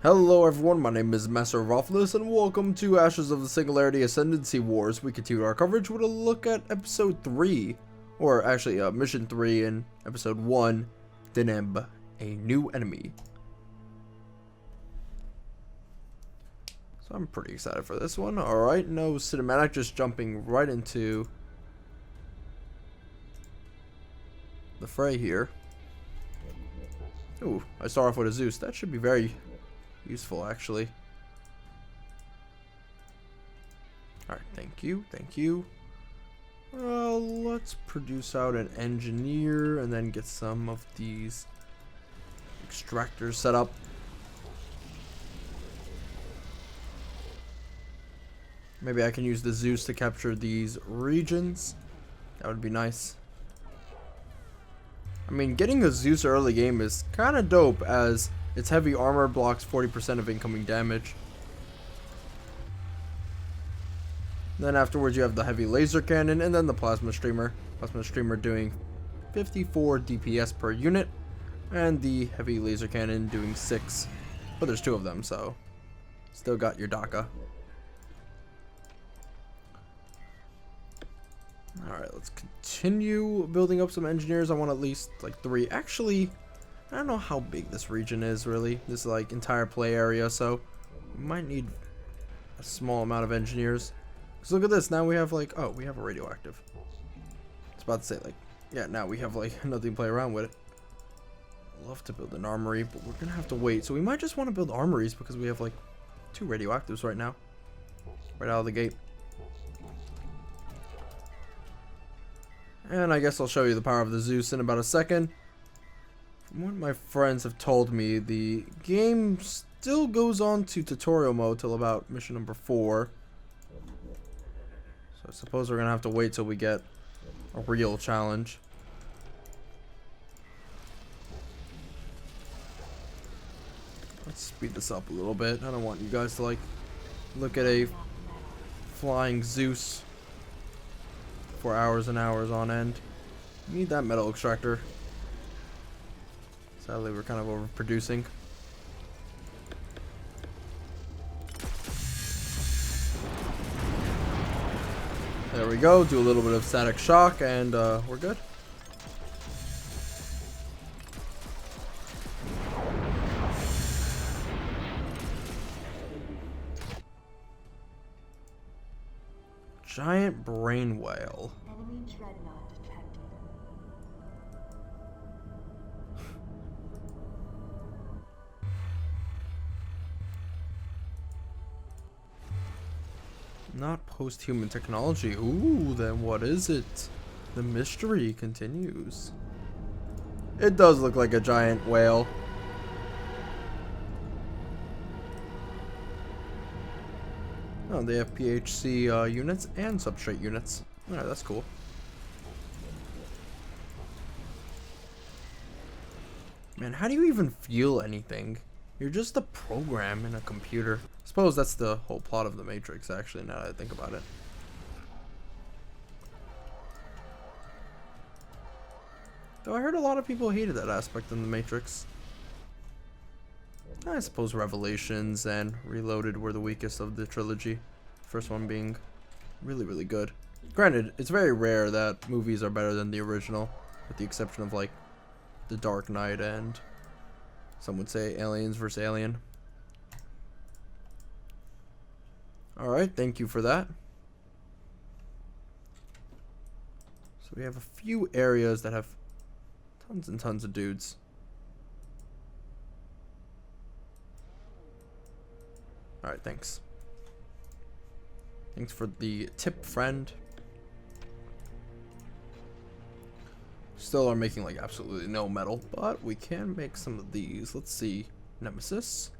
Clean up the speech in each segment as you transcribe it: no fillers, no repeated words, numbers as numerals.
Hello everyone, my name is Masterofroflness and welcome to Ashes of the Singularity Ascendancy Wars. We continue our coverage with a look at episode 3, or actually mission 3 in episode 1, Deneb, a new enemy. So I'm pretty excited for this one. Alright, no cinematic, just jumping right into the fray here. Ooh, I start off with a Zeus. That should be very useful, actually. Alright, thank you, thank you. Let's produce out an engineer and then get some of these extractors set up. Maybe I can use the Zeus to capture these regions. That would be nice. I mean, getting a Zeus early game is kind of dope, as its heavy armor blocks 40% of incoming damage. Then afterwards you have the heavy laser cannon and then the plasma streamer. Plasma streamer doing 54 DPS per unit, and the heavy laser cannon doing 6. But there's 2 of them, so still got your DACA. Alright, let's continue building up some engineers. I want at least like 3. Actually, I don't know how big this region is really. This is like entire play area, so we might need a small amount of engineers. Because look at this, now we have like, oh, we have a radioactive. I was about to say, like, yeah, now we have like nothing to play around with it. I'd love to build an armory, but we're gonna have to wait. So we might just want to build armories because we have like 2 radioactives right now. Right out of the gate. And I guess I'll show you the power of the Zeus in about a second. From what my friends have told me, the game still goes on to tutorial mode till about mission number 4. So I suppose we're gonna have to wait till we get a real challenge. Let's speed this up a little bit. I don't want you guys to like look at a flying Zeus for hours and hours on end. Need that metal extractor. Sadly, we're kind of overproducing. There we go. Do a little bit of static shock and we're good. Giant brain whale. Enemy dreadnought detected. Not post-human technology. Ooh, then what is it? The mystery continues. It does look like a giant whale. Oh, they have PHC units and substrate units. Alright, that's cool. Man, how do you even feel anything? You're just a program in a computer. I suppose that's the whole plot of the Matrix, actually, now that I think about it. Though I heard a lot of people hated that aspect in the Matrix. I suppose Revelations and Reloaded were the weakest of the trilogy. First one being really, really good. Granted, it's very rare that movies are better than the original, with the exception of like The Dark Knight and some would say Aliens vs. Alien. Alright, thank you for that. So we have a few areas that have tons and tons of dudes. Alright, thanks. Thanks for the tip, friend. Still are making like absolutely no metal, but we can make some of these. Let's see. Nemesis.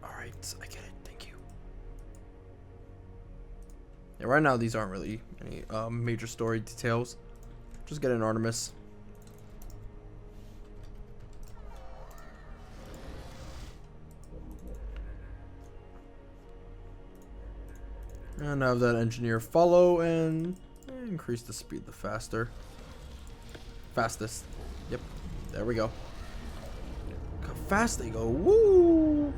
Alright, I get it. Thank you. Yeah, right now these aren't really any major story details. Just get an Artemis. And have that engineer follow and increase the speed the fastest. Yep, there we go. fast they go. Woo!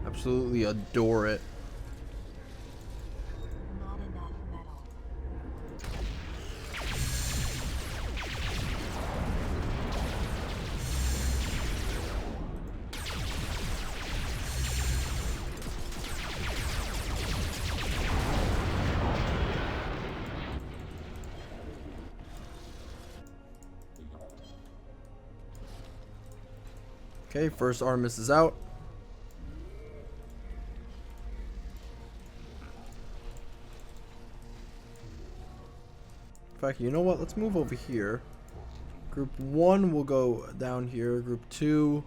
Absolutely adore it. Not enough metal. Okay, first Artemis is out. In fact, you know what? Let's move over here. Group 1 will go down here. Group 2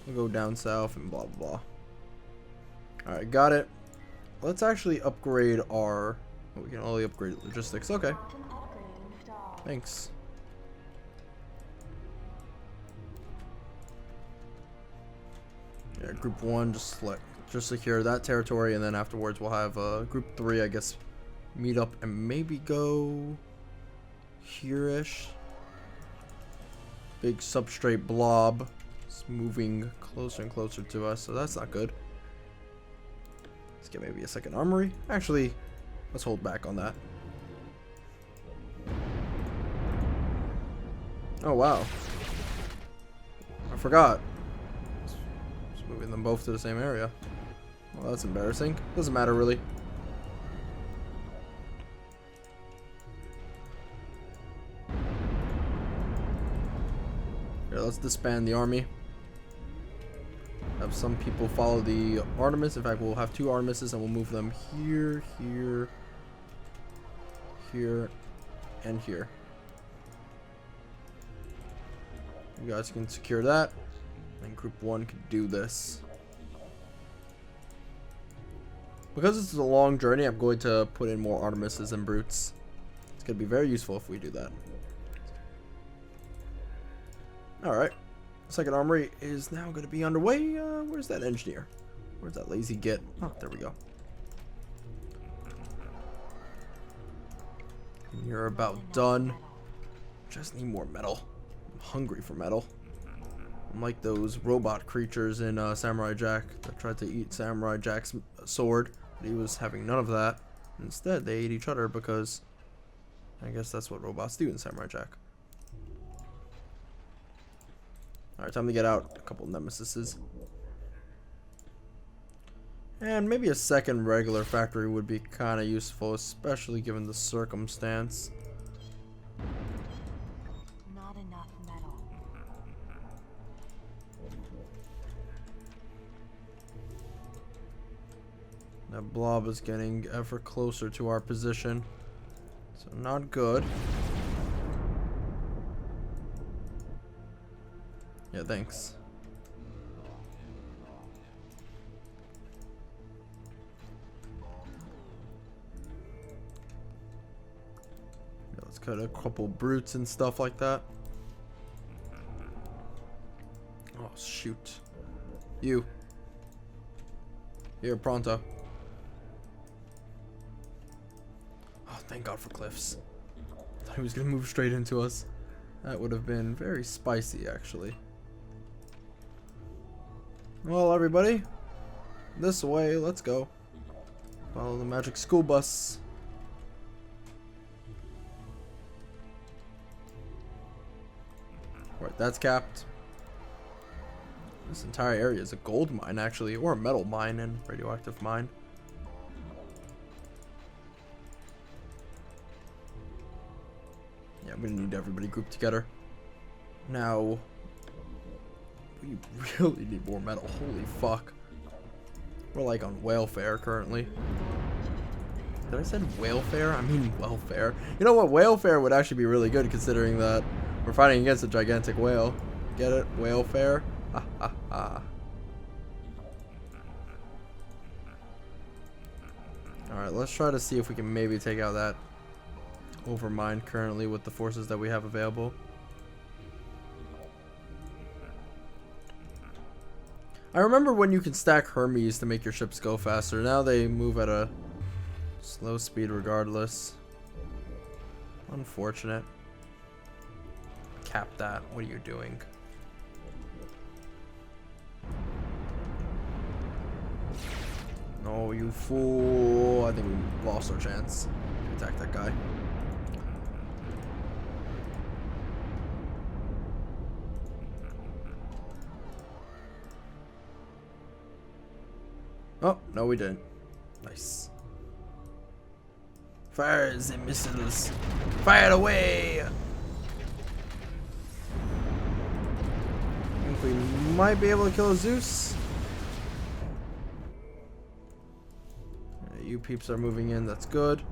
will go down south and blah, blah, blah. Alright, got it. Let's actually upgrade our... Oh, we can only upgrade logistics. Okay. Quantum upgrade installed. Thanks. Yeah, Group 1, just secure that territory, and then afterwards we'll have Group 3, I guess, meet up and maybe go here-ish. Big substrate blob is moving closer and closer to us, so that's not good. Let's get maybe a second armory. Actually, let's hold back on that. Oh, wow. I forgot. Just moving them both to the same area. Well, that's embarrassing. Doesn't matter, really. Here, let's disband the army. Have some people follow the Artemis. In fact, we'll have 2 Artemises and we'll move them here, here, here, and here. You guys can secure that. And Group 1 can do this. Because this is a long journey, I'm going to put in more Artemises and Brutes. It's going to be very useful if we do that. Alright. Second armory is now going to be underway. Where's that engineer? Where's that lazy git? Oh, there we go. And you're about done. Just need more metal. I'm hungry for metal. I'm like those robot creatures in Samurai Jack that tried to eat Samurai Jack's sword. But he was having none of that. Instead, they ate each other because I guess that's what robots do in Samurai Jack. Alright, time to get out a couple nemesises. And maybe a second regular factory would be kind of useful, especially given the circumstance. Not enough metal. That blob is getting ever closer to our position. So not good. Yeah, thanks. Yeah, let's cut a couple brutes and stuff like that. Oh, shoot. You. Here, pronto. Oh, thank God for cliffs. I thought he was going to move straight into us. That would have been very spicy, actually. Well, everybody, this way, let's go. Follow the magic school bus. Right, that's capped. This entire area is a gold mine, actually, or a metal mine and radioactive mine. Yeah, we need everybody grouped together. Now, we really need more metal. Holy fuck. We're like on welfare currently. Did I say welfare? I mean welfare. You know what? Welfare would actually be really good considering that we're fighting against a gigantic whale. Get it? Welfare? Ha ha ha. Alright, let's try to see if we can maybe take out that Overmind currently with the forces that we have available. I remember when you can stack Hermes to make your ships go faster. Now they move at a slow speed regardless. Unfortunate. Cap that. What are you doing? No, you fool. I think we lost our chance to attack that guy. Oh, no we didn't. Nice. Fire the missiles. Fire away! I think we might be able to kill a Zeus. Yeah, you peeps are moving in, that's good.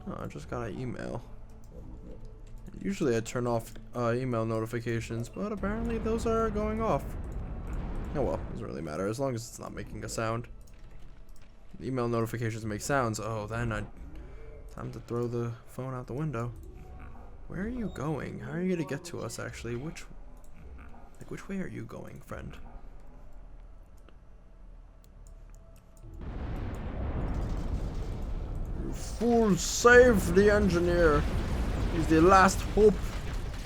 Oh, I just got an email. Usually I turn off email notifications, but apparently those are going off. Oh well, doesn't really matter as long as it's not making a sound. Email notifications make sounds. Oh, then time to throw the phone out the window. Where are you going? How are you gonna get to us? Actually, which way are you going, friend? You fool! Save the engineer. He's the last hope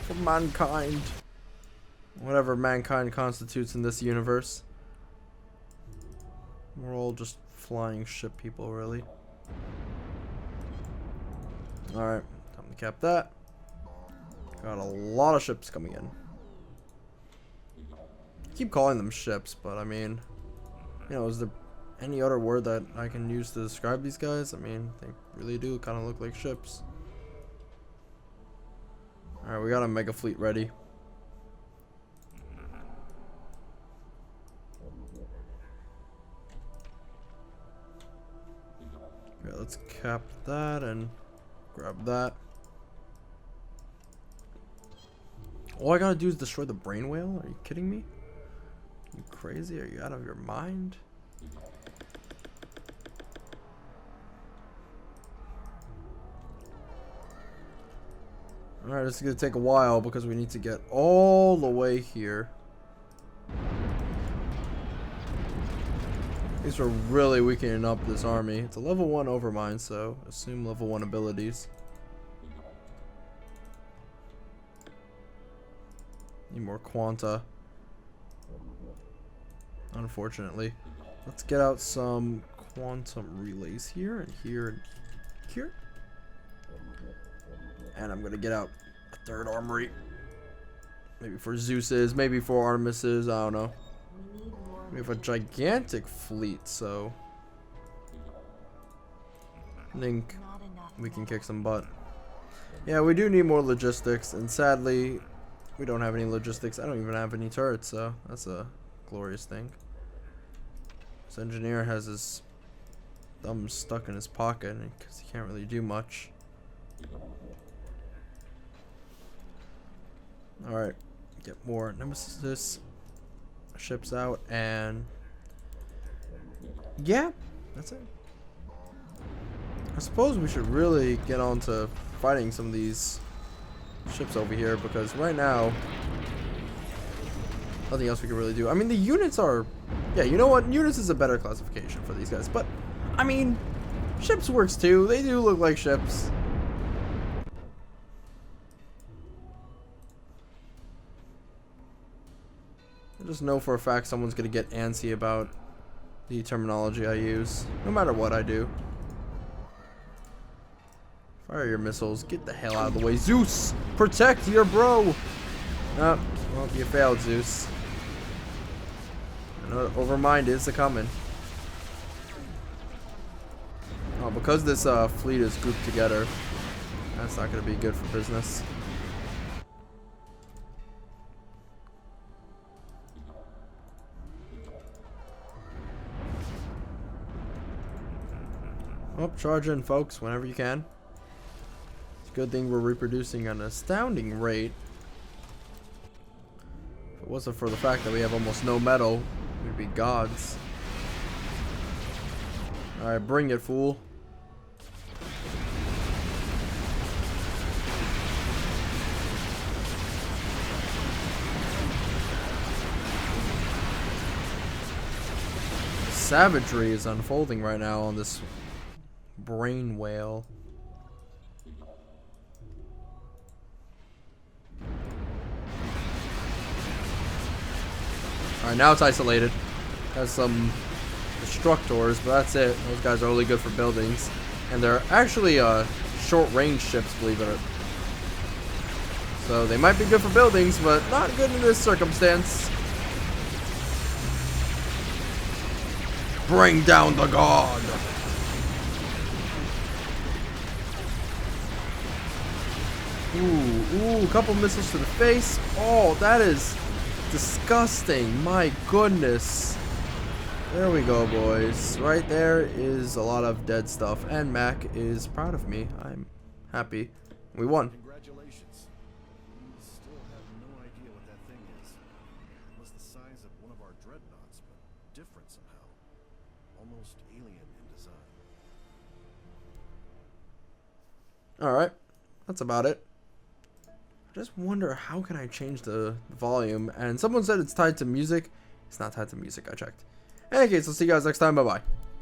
for mankind. Whatever mankind constitutes in this universe. We're all just flying ship people, really. Alright, time to cap that. Got a lot of ships coming in. I keep calling them ships, but I mean, you know, is there any other word that I can use to describe these guys? I mean, they really do kind of look like ships. Alright, we got a mega fleet ready. Okay, let's cap that and grab that. All I gotta do is destroy the brain whale? Are you kidding me? You crazy? Are you out of your mind? Alright, this is gonna take a while because we need to get all the way here. These are really weakening up this army. It's a level 1 Overmind, so assume level 1 abilities. Need more Quanta. Unfortunately. Let's get out some quantum relays here and here and here. And I'm gonna get out a third armory. Maybe for Zeus's, maybe for Artemis's, I don't know. We have a gigantic fleet, so I think we can kick some butt. Yeah, we do need more logistics, and sadly, we don't have any logistics. I don't even have any turrets, so that's a glorious thing. This engineer has his thumb stuck in his pocket because he can't really do much. Alright, get more Nemesis ships out, and yeah, that's it. I suppose we should really get on to fighting some of these ships over here, because right now nothing else we can really do. I mean, the units are, yeah, you know what, units is a better classification for these guys, but I mean, ships works too. They do look like ships. I just know for a fact someone's gonna get antsy about the terminology I use, no matter what I do. Fire your missiles. Get the hell out of the way. Zeus! Protect your bro! Oh, well, you failed, Zeus. I know Overmind is a-coming. Oh, because this fleet is grouped together, that's not gonna be good for business. Oh, charge in, folks, whenever you can. It's a good thing we're reproducing at an astounding rate. If it wasn't for the fact that we have almost no metal, we'd be gods. Alright, bring it, fool. Savagery is unfolding right now on this brain whale. Alright, now it's isolated. Has some destructors, but that's it. Those guys are only good for buildings. And they're actually short-range ships, believe it or not. So they might be good for buildings, but not good in this circumstance. Bring down the god! Ooh, couple missiles to the face. Oh, that is disgusting. My goodness. There we go, boys. Right there is a lot of dead stuff. And Mac is proud of me. I'm happy. We won. Congratulations. We still have no idea what that thing is. It was the size of one of our dreadnoughts, but different somehow. Almost alien in design. Alright. That's about it. I just wonder how can I change the volume. And someone said it's tied to music. It's not tied to music. I checked. In any case, I'll see you guys next time. Bye-bye.